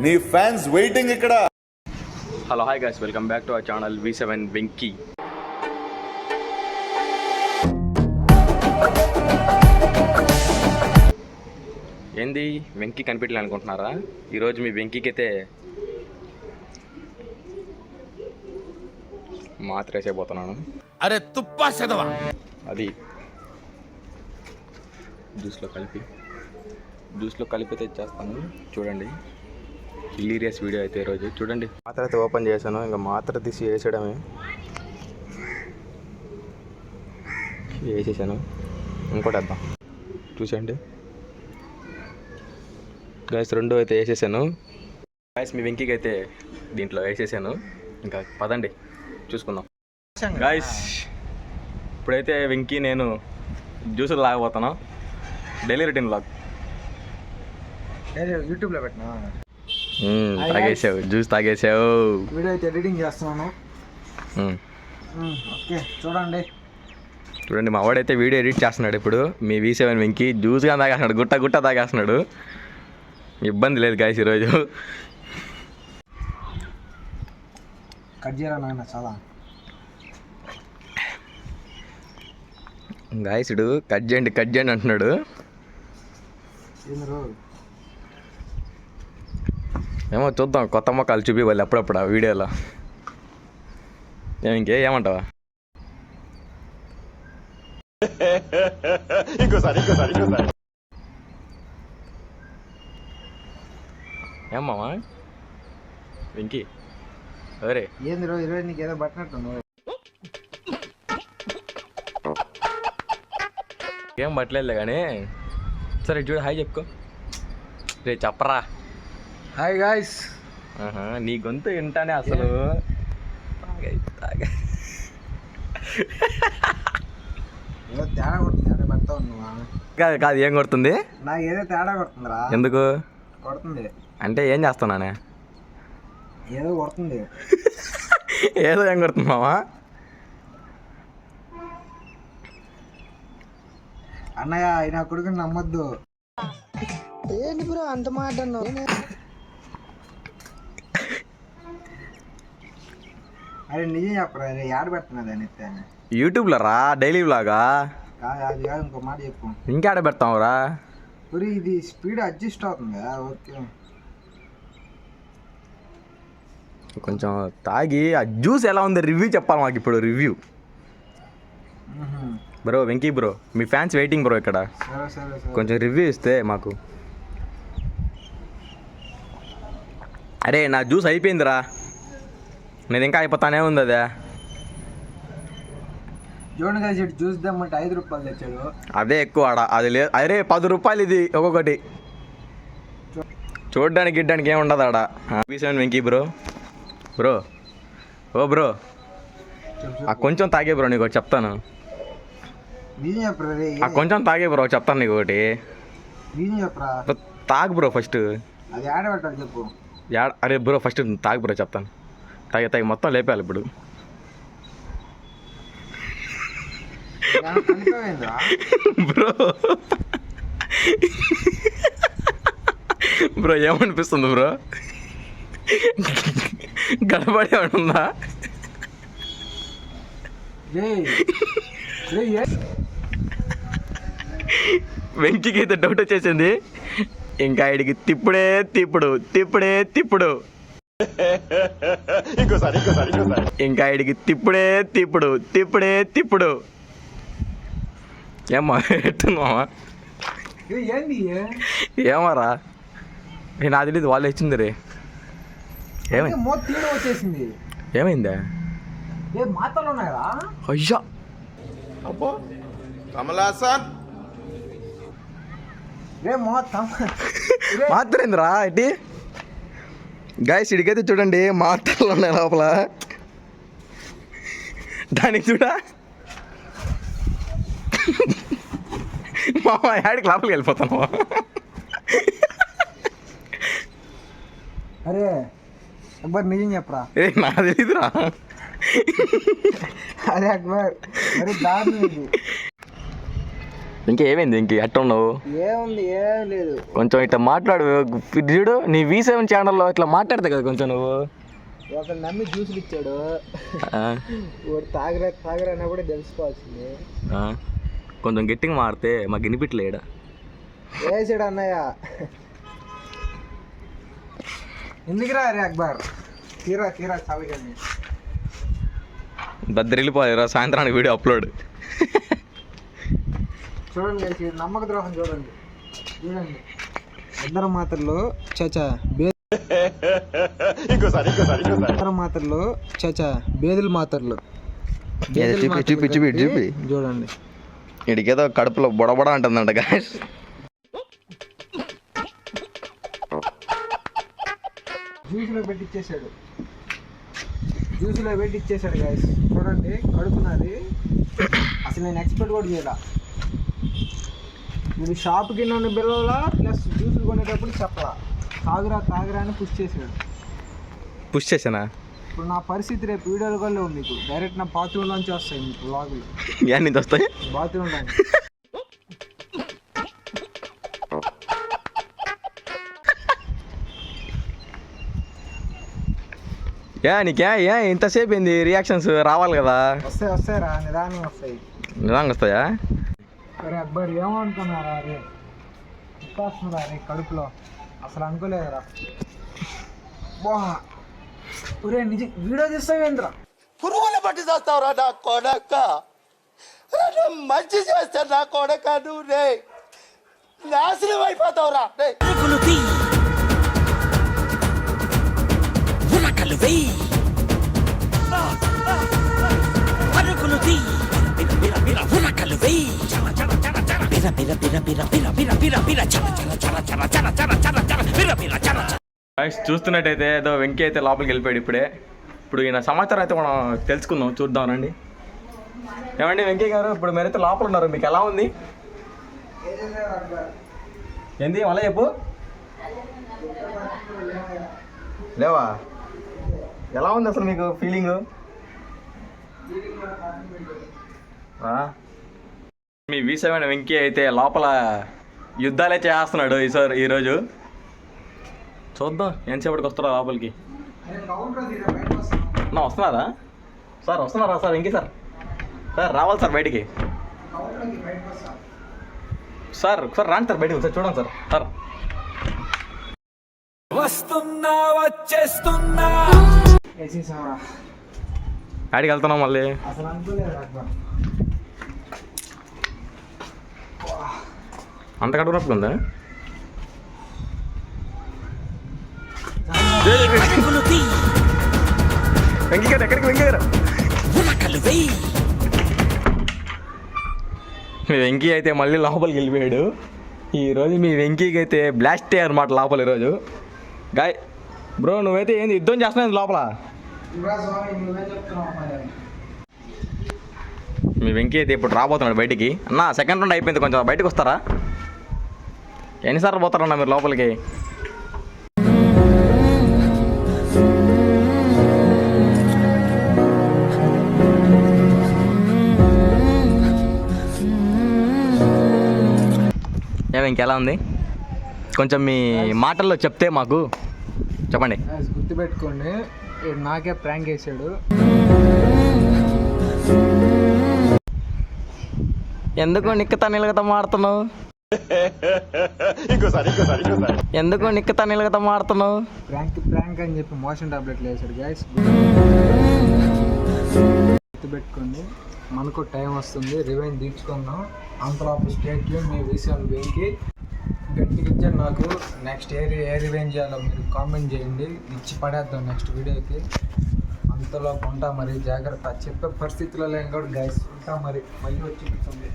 నీ fans waiting ఇక్కడ. Hello hi guys, welcome back to our channel V7 Venky. ఏంది వెంకీ కనిపెట్టలే అనుకుంటున్నారా? ఈరోజు మీ వెంకీకి అయితే మాత్ర వేసేపోతున్నాను. అరే తుప్పా చదవా, అది జ్యూస్లో కలిపి తెచ్చేస్తాను. చూడండి, హిలీరియస్ వీడియో అయితే ఈరోజు చూడండి. మాత్ర అయితే ఓపెన్ చేశాను, ఇంకా మాత్ర తీసి వేసేయడమే. వేసేసాను, ఇంకోటి వేద్దాం. చూసండి గైస్, రెండు అయితే వేసేసాను. గైస్, మీ వెంకీకి అయితే దీంట్లో వేసేసాను. ఇంకా పదండి చూసుకుందాం. గైస్, ఇప్పుడైతే వెంకీ నేను జ్యూసులు లాగబోతాను. డైలీ రొటీన్ వ్లాగ్ యూట్యూబ్లో పెట్టినా. తాగేసావు, జ్యూస్ తాగేసావు. వీడియో అయితే ఎడిటింగ్ చేస్తున్నాను. ఓకే, చూడండి మా వాడైతే వీడియో ఎడిట్ చేస్తున్నాడు. ఇప్పుడు మీ V7 వెంకీ జ్యూస్గా తాగేస్తున్నాడు, గుట్ట తాగేస్తున్నాడు. ఇబ్బంది లేదు గాయస్. ఈరోజు కట్ చేయరా నాయన, చాలా గాయసుడు కట్ చేయండి అంటున్నాడు. ఏమో చూద్దాం, కొత్త మొక్కలు చూపివ్వాలి అప్పుడప్పుడు ఆ వీడియోలో. ఏమంటావా? ఇంకోసారి ఏమ్మా వెంకీ, అరే ఏంది ఈరోజు నీకు ఏదో పట్టినట్టు. ఏం పట్టలేదు కానీ సరే చూడు, హాయ్ చెప్పుకో. రే చెప్పరా. Hi guys. నీ గొంతు వింటానే అసలు ఏదో తేడా కొడుతుంది అంటే పడతావు నువ్వు. కాదు, ఏం కొడుతుంది? నాకు ఏదో తేడా కొడుతుందిరా. ఎందుకు కొడుతుంది అంటే ఏం చేస్తున్నానే? ఏదో కొడుతుంది. ఏదో ఏం కొడుతుంది మావా? అన్నయ్య, నా కొడుకుని నమ్మొద్దు. ఏంటి బ్రో అంత మాట అన్నావు? అరే నిజం చెప్పరా, యాడ్ పెడుతున్నది అని యూట్యూబ్లో రా, డైలీ వ్లాగా. కాదు, అది కాదు, ఇంకో మాట చెప్పు. ఇంకేడ పెడతావురా? ఇది స్పీడ్ అడ్జస్ట్ అవుతుంది. ఓకే, కొంచెం తాగి ఆ జ్యూస్ ఎలా ఉంది రివ్యూ చెప్పాలి మాకు ఇప్పుడు. రివ్యూ బ్రో, వెంకీ బ్రో, మీ ఫ్యాన్స్ వెయిటింగ్ బ్రో ఇక్కడ. కొంచెం రివ్యూ ఇస్తే మాకు. అరే నా జ్యూస్ అయిపోయిందిరా, నేను ఇంకా అయిపోతానే ఉంది. అదే చూడండి కదా, జ్యూస్ దమ్మంటే 5 రూపాయలు తెచ్చాడు. అదే ఎక్కువ ఆడ, అది లేదు. అరే 10 రూపాయలు ఇది ఒక్కొక్కటి. చూడ్డానికి గిడ్డానికి ఏమి ఉండదు ఆడ. V7 Venky bro. ఓ బ్రో, కొంచెం తాగే బ్రో, నీకు ఒకటి చెప్తాను. కొంచెం తాగే బ్రో, చెప్తాను నీకు ఒకటి. తాగు బ్రో ఫస్ట్. అది యాడ్ పెట్టాలి చెప్పు. అరే బ్రో, ఫస్ట్ తాగు బ్రో, చెప్తాను. తాగి మొత్తం లేపాలి ఇప్పుడు. బ్రో ఏమనిపిస్తుంది బ్రో? గడబడి ఉందా? వెంకీకి అయితే డౌట్ వచ్చేసింది. ఇంకా ఆయనకి తిప్పుడే తిప్పుడు. ఇంకా ఆయనకి తిప్పుడే. ఏమ్మా ఎట్టుంది మామా? ఏమరా, నేను అది లేదు, వాళ్ళు ఇచ్చింది రే. వచ్చేసింది. ఏమైందా? మాత్రలు ఉన్నాయా? అయ్యా అబ్బో కమలాసన్, మాత్రేంద్రా ఇటీ. గాయస్, ఇడికైతే చూడండి మాత్రలు ఉన్నాయి లోపల. దానికి చూడా మామ, యాడికి లోపలికి వెళ్ళిపోతాను. అరే అక్బర్, నిజం చెప్పరా? నాకు తెలీదురా. అరే అక్బర్, మరి దారుణం ఇది. ఇంకా ఏమైంది ఇంక ఎట్ట ఉన్నావు? ఏముంది, ఏం లేదు. కొంచెం ఇట్లా మాట్లాడు చూడు, నీ V7 ఛానల్లో ఇట్లా మాట్లాడతా కదా కొంచెం నువ్వు. ఒకరు నమ్మి జ్యూసులు ఇచ్చాడు, వాడు తాగరైనా కూడా తెలుసుకోవాల్సింది. కొంచెం గట్టిగా మాడితే మాకు వినిపిట్లేడా? వేసాడు అన్నయ్య. ఎందుకురా రే అక్బర్, తీరా చల్లగాని బద్దరిల్లిపోయారా సాయంత్రానికి వీడియో అప్లోడ్. చూడండి, నమ్మక ద్రోహం చూడండి. ఇద్దరు మాత్రలో చచా మాత్రలో చచా బేదులు మాత్రలు చూపి చూడండి. ఇడికేదో కడుపులో బొడబొడ అంటుందంట గాయస్. జ్యూస్లో పెట్టిచ్చేసాడు గాయస్. చూడండి కడుపున్నది. అసలు నేను ఎక్స్పెక్ట్ కూడా చేయలా. నేను షాప్కి నన్ను బిల్లలా ప్లస్ జ్యూసులు కొనేటప్పుడు చెప్పలా, తాగురా అని పుష్ చేసానా? ఇప్పుడు నా పరిస్థితి రేపు వీడియోలు కూడా లేవు మీకు. డైరెక్ట్ నా బాత్రూంలోంచి వస్తాయి మీకు వ్లాగులు. నుంచి వస్తాయి బాత్రూంలో. నీకే ఇంతసేపు ఏంది రియాక్షన్స్ రావాలి కదా? వస్తాయి రా, నిదానంగా వస్తాయా? సరే అక్బర్, ఏమనుకున్నారా రే? వస్తుందా రే కడుపులో? అసలు అనుకోలేదురా. ఒరే నిజం వీడియో తీస్తావేంద్రా? పురుగుల పట్టి చేస్తావురా నా కొడక, మంచి చేస్తా నా కొడక, నువ్వు రే నాశనం అయిపోతావురా. చూస్తున్నట్టయితే ఏదో వెంకీ అయితే లోపలికి వెళ్ళిపోయాడు ఇప్పుడే. ఇప్పుడు ఈయన సమాచారం అయితే మనం తెలుసుకుందాం, చూద్దాం రండి. ఏమండి వెంకీ గారు, ఇప్పుడు మీరైతే లోపల ఉన్నారు, మీకు ఎలా ఉంది? ఏంది మళ్ళీ చెప్పు. లేవా? ఎలా ఉంది అసలు మీకు ఫీలింగ్? మీ V7 వెంకీ అయితే లోపల యుద్ధాలే చేస్తున్నాడు ఈరోజు. చూద్దాం ఎంతసేపటికి వస్తారా లోపలికి. వస్తున్నారా సార్? వస్తున్నారా సార్ వెంకీ సార్? రావాలి సార్ బయటికి. సార్ ఒకసారి రాండి సార్ బయటికి, ఒకసారి చూడండి సార్. వచ్చేస్తున్నా ఆడికి వెళ్తున్నాం మళ్ళీ. అసలు అనుకోలేదు. అంత కడుపు నొప్పి ఉందా? వెంకీ గారు ఎక్కడికి? వెంకీ గారు, మీ వెంకీ అయితే మళ్ళీ లోపలికి వెళ్ళిపోయాడు ఈరోజు. మీ వెంకీకి అయితే బ్లాస్ట్ అన్నమాట లోపల ఈరోజు. గాయ్ బ్రో, నువ్వైతే ఏంది యుద్ధం చేస్తున్నావు లోపల? మీ వెంకీ అయితే ఇప్పుడు రాబోతున్నాడు బయటికి. అన్న సెకండ్ రౌండ్ అయిపోయింది, కొంచెం బయటకు వస్తారా? ఎన్నిసార్లు పోతారన్నా మీరు లోపలికి? ఇంకెలా ఉంది కొంచెం మీ మాటల్లో చెప్తే మాకు చెప్పండి. గుర్తుపెట్టుకోండి, నాకే ప్రాంక్ వేసాడు. ఎందుకు నిక్కుతా నిలగతా మాడుతున్నావు? ఎందుకు నిక్కుతా నిలగతా మాడుతున్నావు? ప్రాంక్ అని చెప్పి మోషన్ టాబ్లెట్లు వేసాడు గైస్. గుర్తుపెట్టుకోండి, మనకు టైం వస్తుంది, రివెంజ్ తీర్చుకుందాం. అంతలోపు స్టేట్ మీ V7 వెంకీ గట్టిగా ఇచ్చాడు నాకు. నెక్స్ట్ ఏ రివెంజ్ చేయాలో మీరు కామెంట్ చేయండి, ఇచ్చి పడేద్దాం నెక్స్ట్ వీడియోకి. అంతలోపు ఉంటా మరి, జాగ్రత్త. చెప్పే పరిస్థితుల్లో లేని కూడా గైస్ ఉంటా మరి. మళ్ళీ వచ్చి కూర్చోండి.